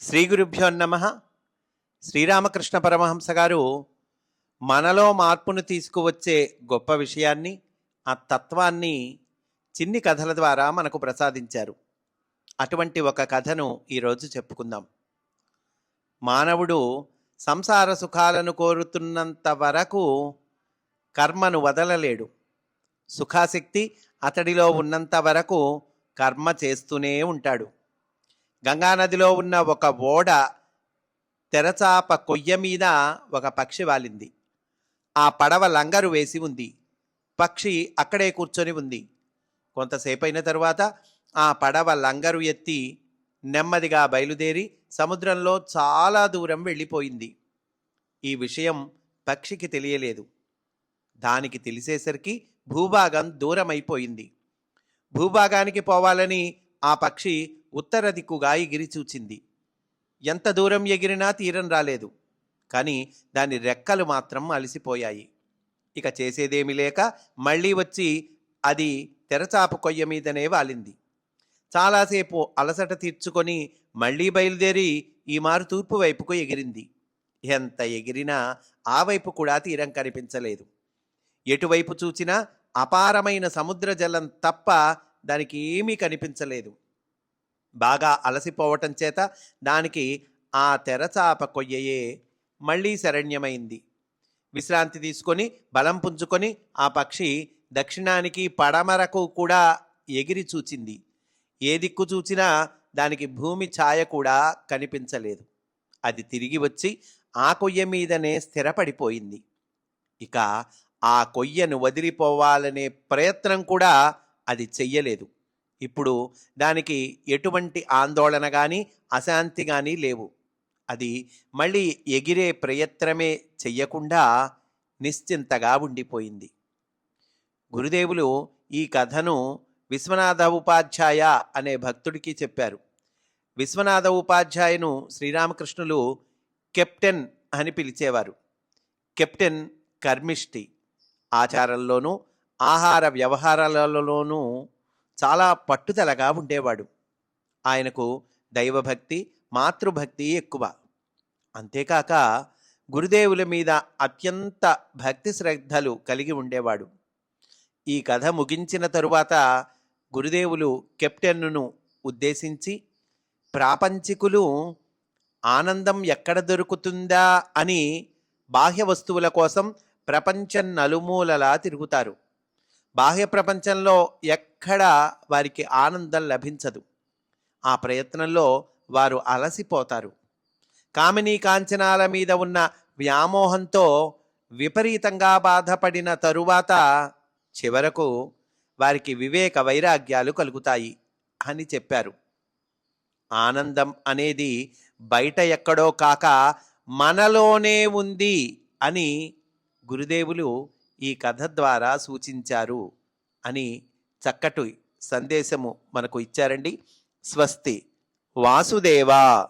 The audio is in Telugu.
శ్రీ గురుభ్యో నమః. శ్రీరామకృష్ణ పరమహంస గారు మనలో మార్పును తీసుకువచ్చే గొప్ప విషయాన్ని, ఆ తత్వాన్ని చిన్ని కథల ద్వారా మనకు ప్రసాదించారు. అటువంటి ఒక కథను ఈరోజు చెప్పుకుందాం. మానవుడు సంసార సుఖాలను కోరుతున్నంత వరకు కర్మను వదలలేడు. సుఖాసక్తి అతడిలో ఉన్నంత వరకు కర్మ చేస్తూనే ఉంటాడు. గంగానదిలో ఉన్న ఒక ఓడ తెరచాప కొయ్య మీద ఒక పక్షి వాలింది. ఆ పడవ లంగరు వేసి ఉంది. పక్షి అక్కడే కూర్చొని ఉంది. కొంతసేపైన తరువాత ఆ పడవ లంగరు ఎత్తి నెమ్మదిగా బయలుదేరి సముద్రంలో చాలా దూరం వెళ్ళిపోయింది. ఈ విషయం పక్షికి తెలియలేదు. దానికి తెలిసేసరికి భూభాగం దూరమైపోయింది. భూభాగానికి పోవాలని ఆ పక్షి ఉత్తర దిక్కుగా ఎగిరి చూచింది. ఎంత దూరం ఎగిరినా తీరం రాలేదు. కానీ దాని రెక్కలు మాత్రం అలసిపోయాయి. ఇక చేసేదేమీ లేక మళ్ళీ వచ్చి అది తెరచాప కొయ్య మీదనే వాలింది. చాలాసేపు అలసట తీర్చుకొని మళ్ళీ బయలుదేరి ఈ మారు తూర్పు వైపుకు ఎగిరింది. ఎంత ఎగిరినా ఆ వైపు కూడా తీరం కనిపించలేదు. ఎటువైపు చూచినా అపారమైన సముద్ర జలం తప్ప దానికి ఏమీ కనిపించలేదు. బాగా అలసిపోవటం చేత దానికి ఆ తెరచాప కొయ్యయే మళ్ళీ శరణ్యమైంది. విశ్రాంతి తీసుకొని బలం పుంజుకొని ఆ పక్షి దక్షిణానికి పడమరకు కూడా ఎగిరి చూచింది. ఏ దిక్కు చూచినా దానికి భూమి ఛాయ కూడా కనిపించలేదు. అది తిరిగి వచ్చి ఆ కొయ్య మీదనే స్థిరపడిపోయింది. ఇక ఆ కొయ్యను వదిలిపోవాలనే ప్రయత్నం కూడా అది చెయ్యలేదు. ఇప్పుడు దానికి ఎటువంటి ఆందోళన కానీ అశాంతి కానీ లేవు. అది మళ్ళీ ఎగిరే ప్రయత్నమే చెయ్యకుండా నిశ్చింతగా ఉండిపోయింది. గురుదేవులు ఈ కథను విశ్వనాథ ఉపాధ్యాయ అనే భక్తుడికి చెప్పారు. విశ్వనాథ ఉపాధ్యాయను శ్రీరామకృష్ణులు కెప్టెన్ అని పిలిచేవారు. కెప్టెన్ కర్మిష్టి. ఆచారంలోనూ ఆహార వ్యవహారాలలోనూ చాలా పట్టుదలగా ఉండేవాడు. ఆయనకు దైవభక్తి, మాతృభక్తి ఎక్కువ. అంతేకాక గురుదేవుల మీద అత్యంత భక్తి శ్రద్ధలు కలిగి ఉండేవాడు. ఈ కథ ముగించిన తరువాత గురుదేవులు కెప్టెన్ను ఉద్దేశించి, ప్రాపంచికులు ఆనందం ఎక్కడ దొరుకుతుందా అని బాహ్య వస్తువుల కోసం ప్రపంచం నలుమూలలా తిరుగుతారు. బాహ్య ప్రపంచంలో ఎక్కడా వారికి ఆనందం లభించదు. ఆ ప్రయత్నంలో వారు అలసిపోతారు. కామినీ కాంచనాల మీద ఉన్న వ్యామోహంతో విపరీతంగా బాధపడిన తరువాత చివరకు వారికి వివేక వైరాగ్యాలు కలుగుతాయి అని చెప్పారు. ఆనందం అనేది బయట ఎక్కడో కాక మనలోనే ఉంది అని గురుదేవులు ఈ కథ ద్వారా సూచించారు అని చక్కటి సందేశము మనకు ఇచ్చారండి. స్వస్తి. వాసుదేవా.